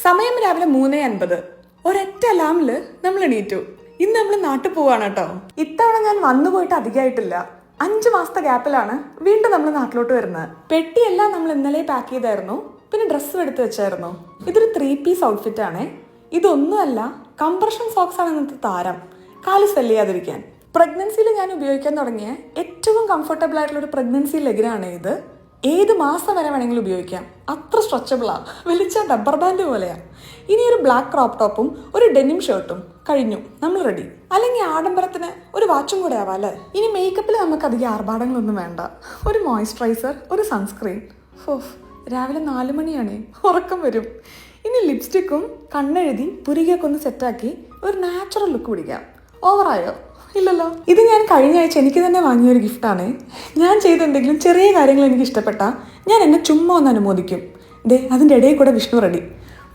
സമയം രാവിലെ 3:50. ഒരൊറ്റ അലാമില് നമ്മൾ എണീറ്റു. ഇന്ന് നമ്മൾ നാട്ടിൽ പോവാണ് കേട്ടോ. ഇത്തവണ ഞാൻ വന്നു പോയിട്ട് അധികമായിട്ടില്ല. 5 മാസത്തെ ഗ്യാപ്പിലാണ് വീണ്ടും നമ്മൾ നാട്ടിലോട്ട് വരുന്നത്. പെട്ടിയെല്ലാം നമ്മൾ ഇന്നലെ പാക്ക് ചെയ്തായിരുന്നു. പിന്നെ ഡ്രസ്സും എടുത്ത് വെച്ചായിരുന്നു. ഇതൊരു 3 പീസ് ഔട്ട്ഫിറ്റ് ആണ്. ഇതൊന്നുമല്ല, കംപ്രഷൻ സോക്സ് ആണ് ഇന്നത്തെ താരം. കാല് സ്വെല്ല് ചെയ്യാതിരിക്കാൻ. പ്രഗ്നൻസിയിൽ ഞാൻ ഉപയോഗിക്കാൻ തുടങ്ങിയ ഏറ്റവും കംഫർട്ടബിൾ ആയിട്ടുള്ള ഒരു പ്രഗ്നൻസി ലെഗിനാണ് ഇത്. ഏത് മാസം വരെ വേണമെങ്കിലും ഉപയോഗിക്കാം. അത്ര സ്ട്രെച്ചബിളാ, വലിച്ച റബ്ബർ ബാൻഡ് പോലെയാ. ഇനി ഒരു ബ്ലാക്ക് ക്രോപ്പ് ടോപ്പും ഒരു ഡെനിം ഷർട്ടും കഴിഞ്ഞു, നമ്മൾ റെഡി. അല്ലെങ്കിൽ ആഡംബരത്തിന് ഒരു വാച്ചും കൂടെ ആവാം അല്ലേ. ഇനി മേക്കപ്പിൽ നമുക്ക് അധികം ആർഭാടങ്ങളൊന്നും വേണ്ട. ഒരു മോയ്സ്ചറൈസർ, ഒരു സൺസ്ക്രീൻ. രാവിലെ 4 മണിയാണേ, ഉറക്കം വരും. ഇനി ലിപ്സ്റ്റിക്കും കണ്ണെഴുതി പുരികൊക്കെ ഒന്ന് സെറ്റാക്കി ഒരു നാച്ചുറൽ ലുക്ക് പിടിക്കാം. ഓവറായോ? ഇല്ലല്ലോ. ഇത് ഞാൻ കഴിഞ്ഞ ആഴ്ച എനിക്ക് തന്നെ വാങ്ങിയൊരു ഗിഫ്റ്റാണ്. ഞാൻ ചെയ്ത എന്തെങ്കിലും ചെറിയ കാര്യങ്ങൾ എനിക്ക് ഇഷ്ടപ്പെട്ടാൽ ഞാൻ എന്നെ ചുമ്മാ ഒന്ന് അനുമോദിക്കും. അതിൻ്റെ ഇടയിൽ കൂടെ വിഷ്ണു റെഡി.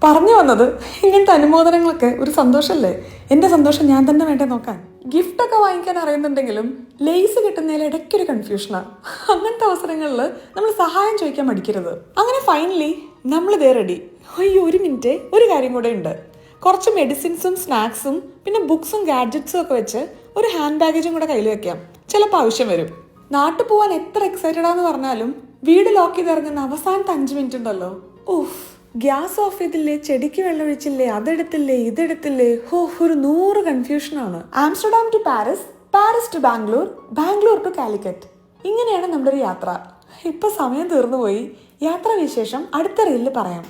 പറഞ്ഞു വന്നത്, ഇങ്ങനത്തെ അനുമോദനങ്ങളൊക്കെ ഒരു സന്തോഷമല്ലേ. എൻ്റെ സന്തോഷം ഞാൻ തന്നെ വേണ്ടേ നോക്കാൻ. ഗിഫ്റ്റൊക്കെ വാങ്ങിക്കാൻ അറിയുന്നുണ്ടെങ്കിലും ലേസ് കിട്ടുന്നതിൽ ഇടയ്ക്കൊരു കൺഫ്യൂഷനാണ്. അങ്ങനത്തെ അവസരങ്ങളിൽ നമ്മൾ സഹായം ചോദിക്കാൻ മടിക്കരുത്. അങ്ങനെ ഫൈനലി നമ്മളിതേ റെഡി. ഒരു മിനിറ്റ്, ഒരു കാര്യം കൂടെ ഉണ്ട്. കുറച്ച് മെഡിസിൻസും സ്നാക്സും പിന്നെ ബുക്സും ഗാഡ്ജറ്റ്സും ഒക്കെ വെച്ച് ഒരു ഹാൻഡ് ബാഗേജും കൂടെ കയ്യിൽ വെക്കാം. ചിലപ്പോൾ ആവശ്യം വരും. നാട്ടിൽ പോകാൻ എത്ര എക്സൈറ്റഡ് ആണെന്ന് പറഞ്ഞാലും വീട് ലോക്ക് ചെയ്ത് ഇറങ്ങുന്ന അവസാനത്തെ 5 മിനിറ്റ് ഉണ്ടല്ലോ, ഗ്യാസ് ഓഫ് ചെയ്തില്ലേ, ചെടിക്ക് വെള്ളം ഒഴിച്ചില്ലേ, അതെടുത്തില്ലേ, ഇതെടുത്തില്ലേ, ഒരു 100 കൺഫ്യൂഷനാണ്. Amsterdam to Paris, Paris to Bangalore, Bangalore to Calicut. ഇങ്ങനെയാണ് നമ്മുടെ ഒരു യാത്ര. ഇപ്പൊ സമയം തീർന്നുപോയി. യാത്രാ വിശേഷം അടുത്ത റീലിൽ പറയാം.